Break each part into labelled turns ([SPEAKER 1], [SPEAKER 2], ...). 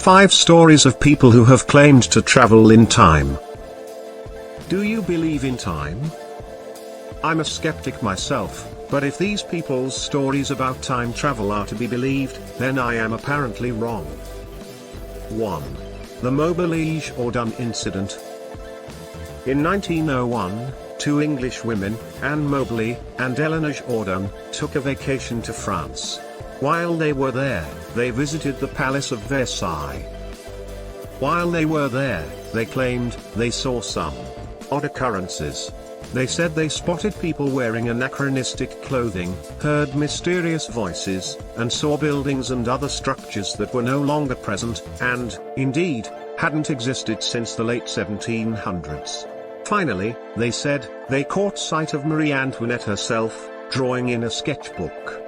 [SPEAKER 1] 5 stories of people who have claimed to travel in time. Do you believe in time? I'm a skeptic myself, but if these people's stories about time travel are to be believed, then I am apparently wrong. 1. The Mobilize Jourdan Incident. In 1901, 2 English women, Anne Mobley and Eleanor Jourdan, took a vacation to France. While they were there, they visited the Palace of Versailles. While they were there, they claimed they saw some odd occurrences. They said they spotted people wearing anachronistic clothing, heard mysterious voices, and saw buildings and other structures that were no longer present, and, indeed, hadn't existed since the late 1700s. Finally, they said, they caught sight of Marie Antoinette herself, drawing in a sketchbook.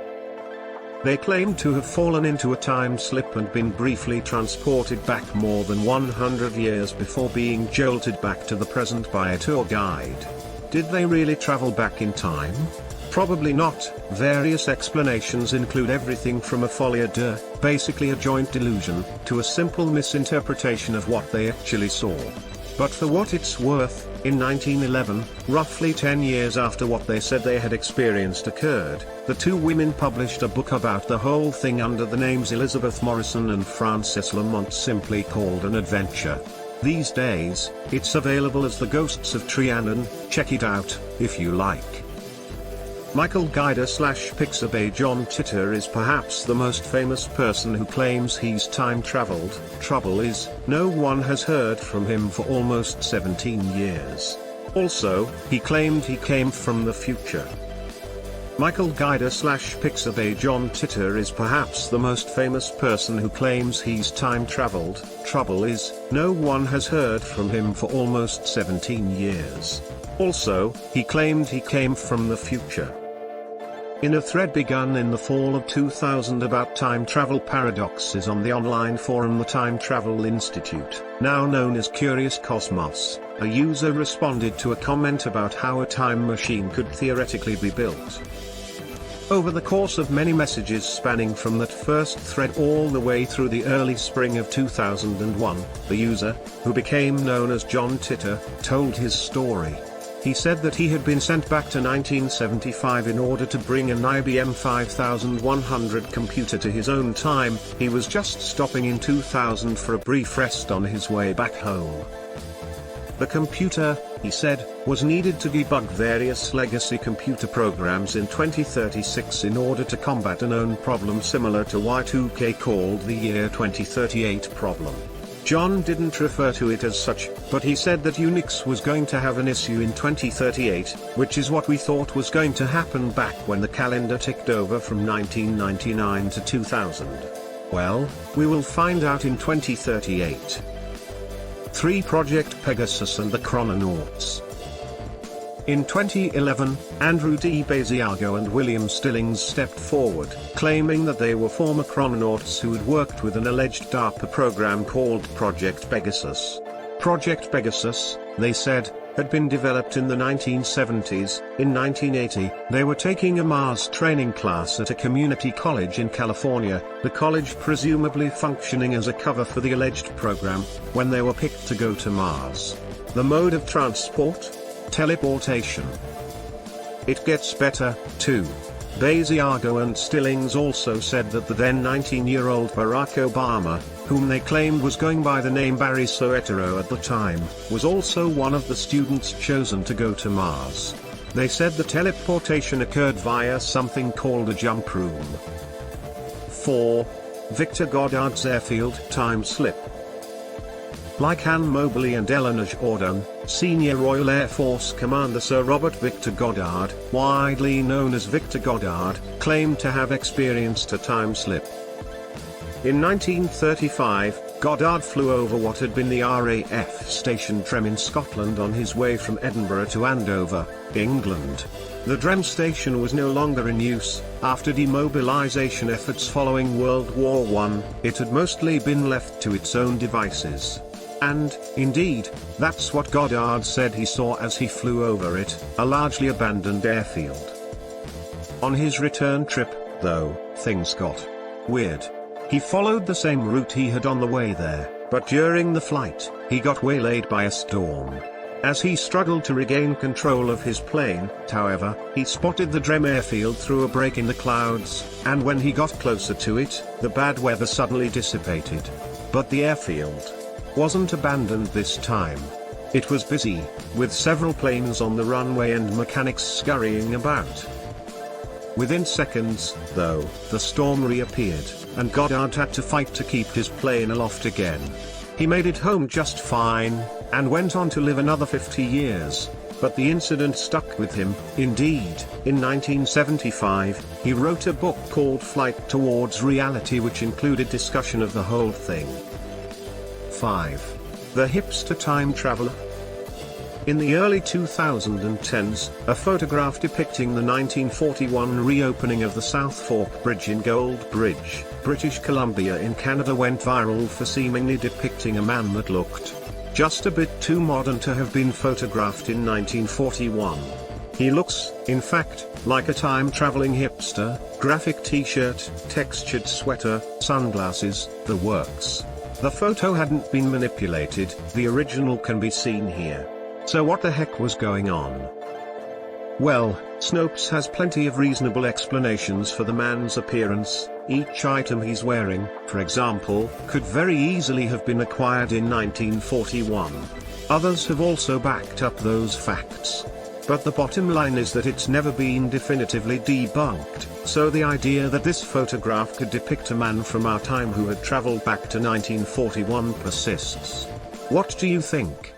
[SPEAKER 1] They claimed to have fallen into a time slip and been briefly transported back more than 100 years before being jolted back to the present by a tour guide. Did they really travel back in time? Probably not. Various explanations include everything from a folie à deux, basically a joint delusion, to a simple misinterpretation of what they actually saw. But for what it's worth, in 1911, roughly 10 years after what they said they had experienced occurred, the 2 women published a book about the whole thing under the names Elizabeth Morrison and Frances Lamont, simply called An Adventure. These days, it's available as The Ghosts of Trianon. Check it out, if you like. Michael Guider/Pixabay John Titor is perhaps the most famous person who claims he's time traveled. Trouble is, no one has heard from him for almost 17 years. Also, he claimed he came from the future. Michael Guider/Pixabay John Titor is perhaps the most famous person who claims he's time traveled. Trouble is, no one has heard from him for almost 17 years. Also, he claimed he came from the future. In a thread begun in the fall of 2000 about time travel paradoxes on the online forum The Time Travel Institute, now known as Curious Cosmos, a user responded to a comment about how a time machine could theoretically be built. Over the course of many messages spanning from that first thread all the way through the early spring of 2001, the user, who became known as John Titor, told his story. He said that he had been sent back to 1975 in order to bring an IBM 5100 computer to his own time. He was just stopping in 2000 for a brief rest on his way back home. The computer, he said, was needed to debug various legacy computer programs in 2036 in order to combat a known problem similar to Y2K called the year 2038 problem. John didn't refer to it as such, but he said that Unix was going to have an issue in 2038, which is what we thought was going to happen back when the calendar ticked over from 1999 to 2000. Well, we will find out in 2038. 3. Project Pegasus and the Chrononauts. In 2011, Andrew D. Basiago and William Stillings stepped forward, claiming that they were former chrononauts who had worked with an alleged DARPA program called Project Pegasus. Project Pegasus, they said, had been developed in the 1970s. In 1980, they were taking a Mars training class at a community college in California, the college presumably functioning as a cover for the alleged program, when they were picked to go to Mars. The mode of transport? Teleportation. It gets better, too. Basiago and Stillings also said that the then 19-year-old Barack Obama, whom they claimed was going by the name Barry Soetoro at the time, was also one of the students chosen to go to Mars. They said the teleportation occurred via something called a jump room. 4. Victor Goddard's airfield time slip. Like Anne Mobley and Eleanor Jourdan, Senior Royal Air Force Commander Sir Robert Victor Goddard, widely known as Victor Goddard, claimed to have experienced a time slip. In 1935, Goddard flew over what had been the RAF station Trem in Scotland on his way from Edinburgh to Andover, England. The Trem station was no longer in use. After demobilization efforts following World War I, it had mostly been left to its own devices. And, indeed, that's what Goddard said he saw as he flew over it, a largely abandoned airfield. On his return trip, though, things got weird. He followed the same route he had on the way there, but during the flight, he got waylaid by a storm. As he struggled to regain control of his plane, however, he spotted the Drem airfield through a break in the clouds, and when he got closer to it, the bad weather suddenly dissipated. But the airfield wasn't abandoned this time. It was busy, with several planes on the runway and mechanics scurrying about. Within seconds, though, the storm reappeared, and Goddard had to fight to keep his plane aloft again. He made it home just fine, and went on to live another 50 years. But the incident stuck with him. Indeed, in 1975, he wrote a book called Flight Towards Reality, which included discussion of the whole thing. 5. The Hipster Time Traveler. In the early 2010s, a photograph depicting the 1941 reopening of the South Fork Bridge in Gold Bridge, British Columbia in Canada went viral for seemingly depicting a man that looked just a bit too modern to have been photographed in 1941. He looks, in fact, like a time-traveling hipster, graphic t-shirt, textured sweater, sunglasses, the works. The photo hadn't been manipulated, the original can be seen here. So what the heck was going on? Well, Snopes has plenty of reasonable explanations for the man's appearance. Each item he's wearing, for example, could very easily have been acquired in 1941. Others have also backed up those facts. But the bottom line is that it's never been definitively debunked, so the idea that this photograph could depict a man from our time who had traveled back to 1941 persists. What do you think?